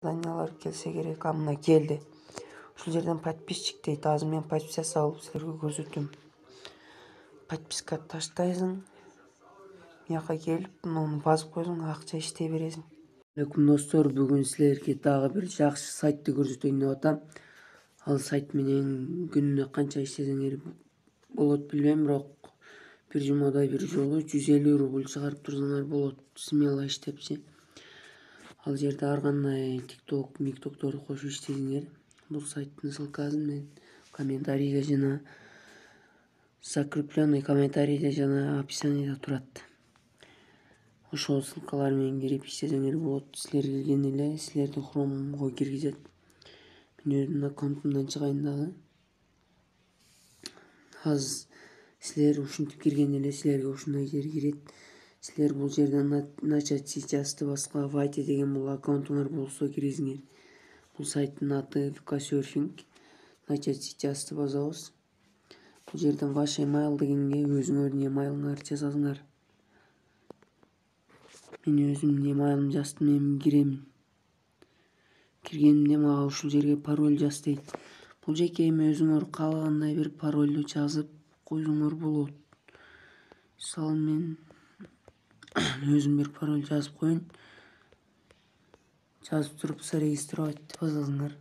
заданиялар келсе керек. Мына келди. Ушул жерден подписчик дейт. Азыр мен подписка салып силерге көрсөтөм. Подписка таштайсың. Мияка келип, муну басып койсоң, акча иштей бересиң. Алейкум достор, бүгүн силерге дагы бир жакшы сайтты көрсөтөйүн деп атам. Ал сайт менен күнүнө канча иштесеңер болот билбейм, бирок бир жумада бир жолу 150 рубль чыгарып турсаңар болот, смело иштепчи. Ал жерде ар кандай тикток, миктокторду кошуп иштесеңер. Бул сайттын ссылкасы менен комментарийге жана закрепленный комментарийде жана описаниеде турат. Ошол ссылкалар менен кирип иштесеңер болот. Силер келген эле силерди хромго киргизет. Мен өзүмдүн аккаунтумдан чыгайын дагы. Азыр силер ушинтип кирген эле силерге ушундай жер кирет. Силер бул жерден начать сейчасты баска Вайте деген бул аккаунтуңар болсо киресиңер. Бул сайттын аты VK-Surfing. Начать сейчасты басабыз. Бул жерден ваш email дегенге өзүңөрдүн эмайлыңарды жазасыңар. Мен өзүмдүн эмайлымды жаздым, эми киремин. Киргенимде мага ушул жерге пароль жаз дейт. Бул жеке эми өзүңөр каалагандай бир паролду жазып койсоңор болот. Мисалы мен өзүм бир пароль жазып коеюн. Жазып туруп зарегистрировать деп басасыңар.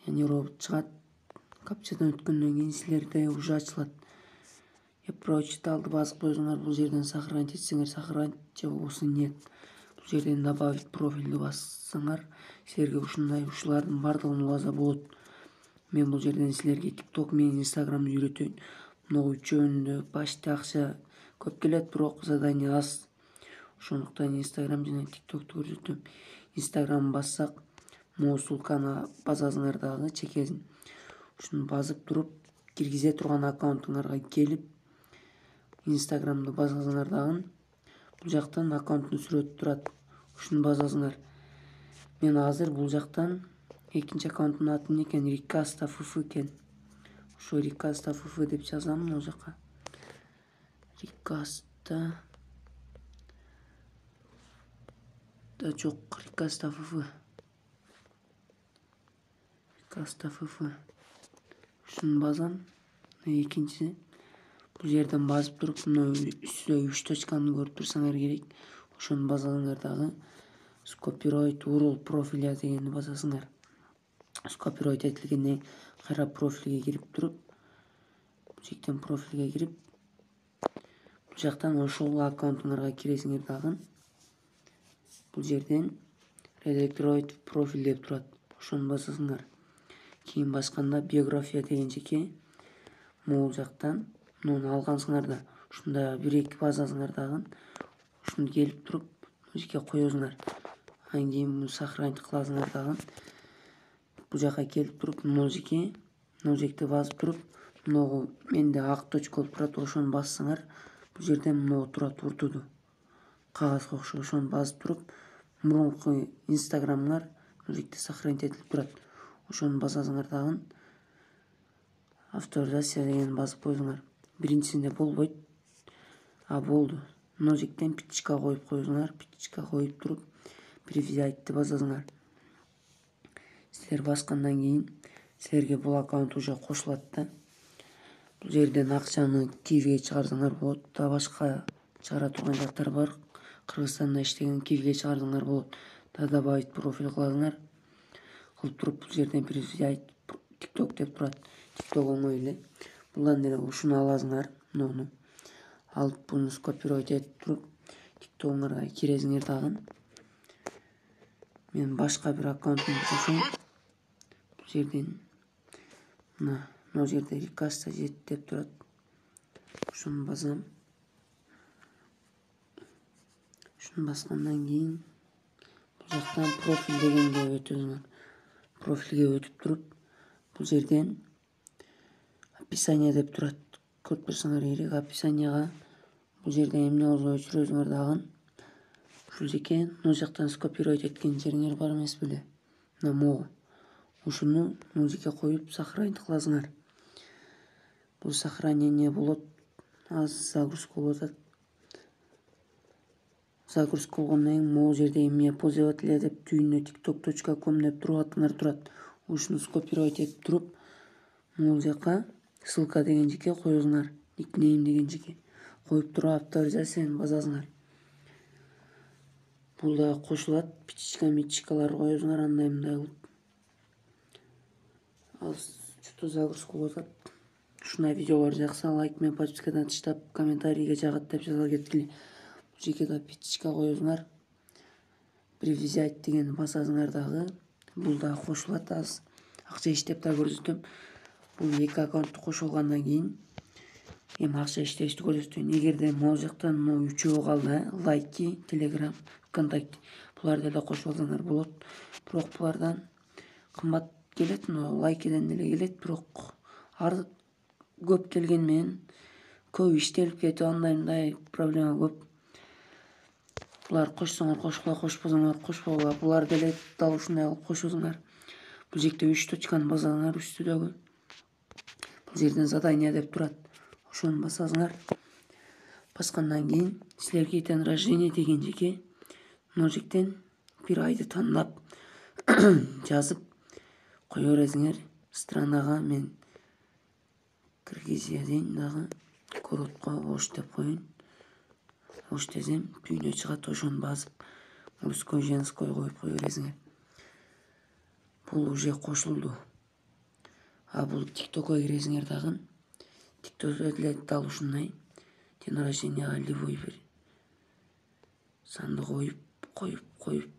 Яны робот чыгат. Капчадан өткөндөн кийин силерде уже ачылат. Прочиталды басып койсоңор, бул жерден сохранить этсеңер сохранить же болбосо нет. Бул жерден добавить профильди бассаңар, силерге ушулардын бардыгын уласа болот. Мен бул жерден силерге TikTok менен Instagramды үйрөтөйүн. Могу үчөөнүндө почти акча көп келет, бирок задание аз. Ошондуктан Instagram жана TikTokду көрсөтөм. Instagram бассак, могу ссылканы басасыңар дагы чекесин. Ушуну басып туруп, киргизе турган аккаунтуңарга келип, Instagramды басасыңар дагы. Бул жактан аккаунттун сүрөтү турат. Ушуну басасыңар. Мен азыр бул жактан экинчи аккаунттун аты эмне экен? Ricasta FF экен. Ошо Ricasta FF деп жазам могу жака. Ricasta да жок, Ricasta FF. Ricasta FF. Ушуну басам. Экинчи. Бул жерден басып туруп, мына үстүдө 3 точканы көрүп турсаңар керек. Ошону басасыңар дагы. Скопировать URL профиля дегенди басасыңар. Скопировать этилгенден кайра профилге кирип туруп, бул жактан профилге кирип, бул жактан ошол аккаунтуңарга киресиңер дагы. Бул жерден редактировать профиль деп турат. Ошону басасыңар. Кийин басканда биография деген жеке. Могул жактан муну алгансыңар да, ушунда 1-2 басасыңар дагы. Ушуну келип туруп, жеке коесуңар. Анан кийин муну сохранить кыласыңар дагы. Бул жака келип туруп, ножикти басып туруп, могу менде ак точка болуп турат, ошону бассаңар, бул жерден могу турат уртуду. Кагазга окшош, ошону басып туруп, мурунку Instagram'ыңар ножикте сохранить этилип турат. Ошону басасыңар дагы. Авторизация дегенди басып койсоңар. Биринчисинде болбойт. Болду. Ножиктен пичка коюп койсоңар, пичка коюп туруп, привязать деп басасыңар. Силер баскандан кийин силерге бул аккаунт уже кошулат да. Бул жерден акчаны Киевге чыгарсаңар болот. Да башка чыгара турган жактар бар. Кыргызстанда иштеген Киевге чыгарсаңар болот. Да добавить профиль кыласыңар. Кылып туруп, бул жерден привязать TikTok деп турат. TikTok оңой эле. Булдан деле ушуну аласыңар, муну. Алып буну скопировать этип туруп, TikTok'уңарга киресиңер дагы. Мен башка бир аккаунтумду кошом. Бул жерден мына жерде Ricasta деп турат. Ушуну басам. Ушуну баскандан кийин бул жактан профиль дегенге өтөсүңөр. Профилге өтүп туруп, бул жерден описание деп турат. Көрүп турсаңар керек, описанияга бул жерден эмне болсо өчүрөсүңөр дагы. Ушул жеке мына жактан скопировать эткен жериңер бар эмес беле? Мына могу. Ушуну мына жеке коюп сохранить кыласыңар. Бул сохранение болот. Аз загрузка болуп атат. загрузка болгондон кийин могу жерде меня пользователя деп түйүнүнө tiktok.com деп тургатыңар турат. Ушуну скопировать этип туруп могул жака ссылка деген жеке коюңар, никнейм деген жеке коюп туруп авторизацияны басасыңар. Бул да кошулат, птичкалар коюңар, андай мындай кылып. Что загрузка болуп атат. Ушундай видеолор жакса лайк менен подпискадан таштап, комментарийге жагат деп жаза кеткиле. Бул жеке да птичка коюңар. Привязать деген басасыңар дагы. Бул да кошулат, аз акча иштеп да көрсөтөм. Бул 2 аккаунтту кошулгандан кийин эми акча иштешти көрсөтөйүн. Эгерде могул жактан могу 3 калды, лайки, телеграм, вконтакте. Буларды да кошуп алсаңар болот. Бирок булардан кымбат келет, лайкиден деле келет, бирок көп келген менен көп иштелип кетип, андай мындай проблема көп. Булар кошсоңор кошкула, кошпосоңор кошпогула. Булар деле дал ушундай кылып кошосуңар. Бул жерде 3 точканы басасыңар үстүдөгү. Бул жерден задание деп турат. Ошону басасыңар. Баскандан кийин силерге день рождения деген жеке могу жактан бир айды тандап жазып кое бересиңер. Странага мен Кыргызия дейин дагы, городко Ош деп коюн. Ош десем түйүнө чыгат, ошону басып мужской, женской коюп кое бересиңер. Бул уже кошулду. А бул тиктокко киресиңер дагы. Тиктокто деле дал ушундай день рожденияга любой бир санды коюп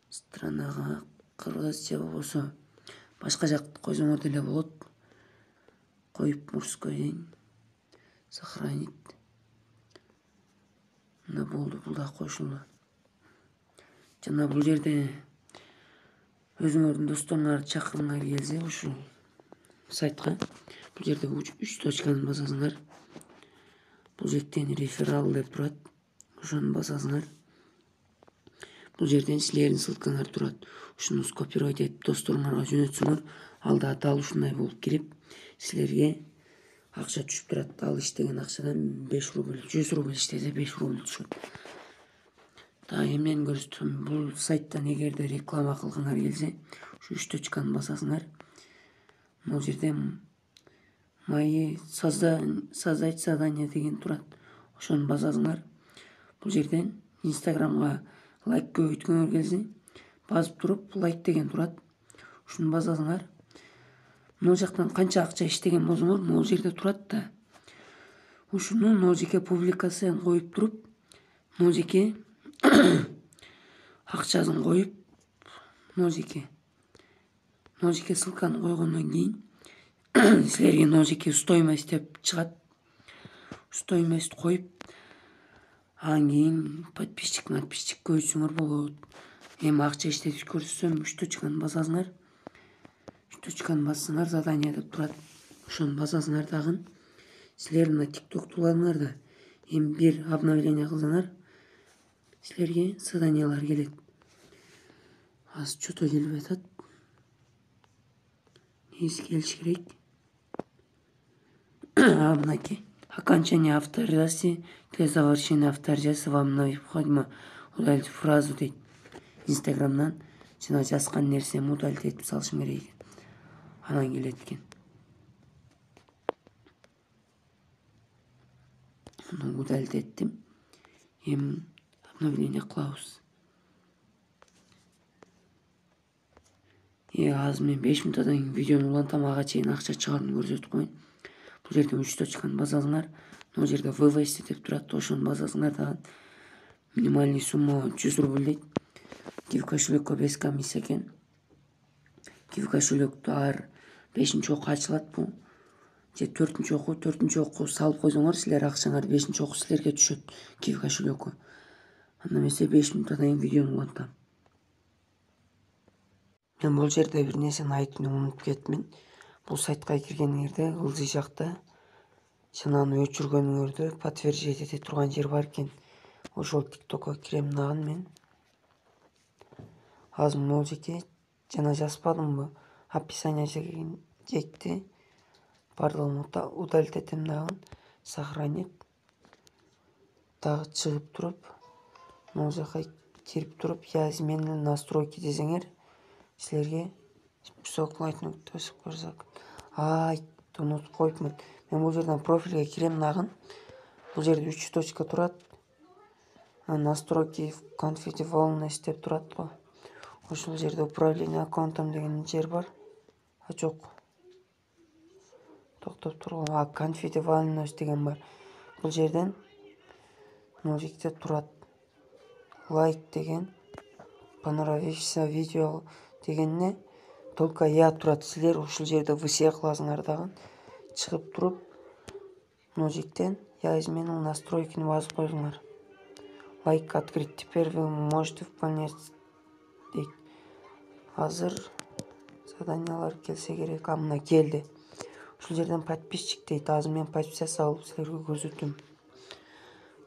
странага Кыргыз же болбосо башка жакты койсоңор деле болот. Коюп мужской дейин, сохранить. Мына болду, бул да кошулду. Жана бул жерде өзүңөрдүн досторуңарды чакыргыңар келсе ушул сайтка, бул жерде 3 точканы басасыңар. Бул жактан реферал деп турат. Ошону басасыңар. Бул жерден силердин ссылкаңар турат. Ушуну скопировать этип досторуңарга жөнөтсөңөр, алда дал ушундай болуп кирип, силерге акча түшүп турат. Ал иштеген акчадан 5 рубль, 100 рубль иштесе 5 рубль түшөт. Да эмнени көрсөтөм, бул сайттан эгерде реклама кылгыңар келсе, ушу 3 точканы басасыңар. Могул жерде мои создать задание деген турат. Ошону басасыңар. Бул жерден инстаграмга лайк көбөйткүңөр келсе, басып туруп лайк деген турат. Ушуну басасыңар. Могул жактан канча акча иштеген болсоңор, могул жерде турат да. Ушуну могул жеке публикацияны коюп туруп, могул жеке акчасын коюп, могул жеке ссылканы койгондон кийин силерге могул жеке стоимость деп чыгат. Стоимость коюп, анан кийин подписчик көбөйтсөңөр болот. Эми акча иштетип көрсөтсөм, 3 точканы басасыңар. 3 точканы бассаңар, задание деп турат. Ошону басасыңар дагы. Силер мына тиктоктууларыңар да эми бир обновление кылсаңар, силерге заданиялар келет. Аз что-то келип атат. Неси келиш керек? Мынакей. Окончание авторизации. Для завершения авторизации вам необходимо удалить фразу дейт. Инстаграмдан жана жазган нерсеми удалить этип салышым керек экен. Анан келет экен. Удалить еттим. Эми обновление кылабыз. Аз мен 5 минуттан кийин видеону улантам, ага чейин акча чыгарууну көрсөтүп коюн. Бул жерден 3 точканы басасыңар. Могул жерде вывести деп турат. Ошону басасыңар дагы. Минимальный сумма 100 рубль дейт. Киви кошелёкко без комиссия экен. Киви кошелёкту ар 5-оку ачылат бул. Же 4-оку салып койсоңор, силер акчаңар 5-оку силерге түшөт киви кошелёкко. Анда эмесе 5 минуттан кийин видеону улантам. Мен бул жерде бир нерсени айтууну унутуп кетмин. Бул сайтка киргениңерде ылдый жакта жана аны өчүргөнүңөрдө подтверждать эте турган жер бар экен. Ошол тиктокко кирем дагы мен. Азыр могул жеке жана жазбадымбы? Описание жекти. Бардыгын удалить этем дагы. Сохранить. Дагы чыгып туруп Мына жаққа кирип туруп я изменил настройки десеңер, силерге ссылкалайтын нүктө басып көрсөк. Унутуп коюпмун. Мен бул жерден профилге кирем нагын. Бул жерде 3 точка турат. Настройки configurable деп турат го. Ошол жерде управление аккаунтом деген жер бар. Жок. Токтоп тургул. Configurable деген бар. Бул жерден мына турат. Лайк деген, понравился видео дегенне только я турат. Силер ушул жерде все кыласыңар дагы. Чыгып туруп, мына жактан я изменил настройкини басып коюңар. Лайк открыть. Теперь вы можете выполнять дейт. Азыр заданиялар келсе керек. Мына келди. Ушул жерден подписчик дейт. Азыр мен подписка салып силерге көрсөтөм.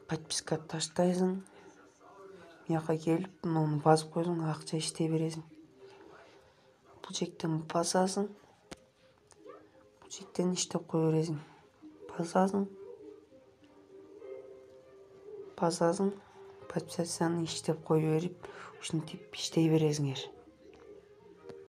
Подписка таштайсың. Мияка келип, муну басып койсоң, акча иштей бересиң. Бул жактан басасың. Бул жактан иштеп кое бересиң. Басасың. Подписацияны иштеп кое берип, ушинтип иштей бересиңер.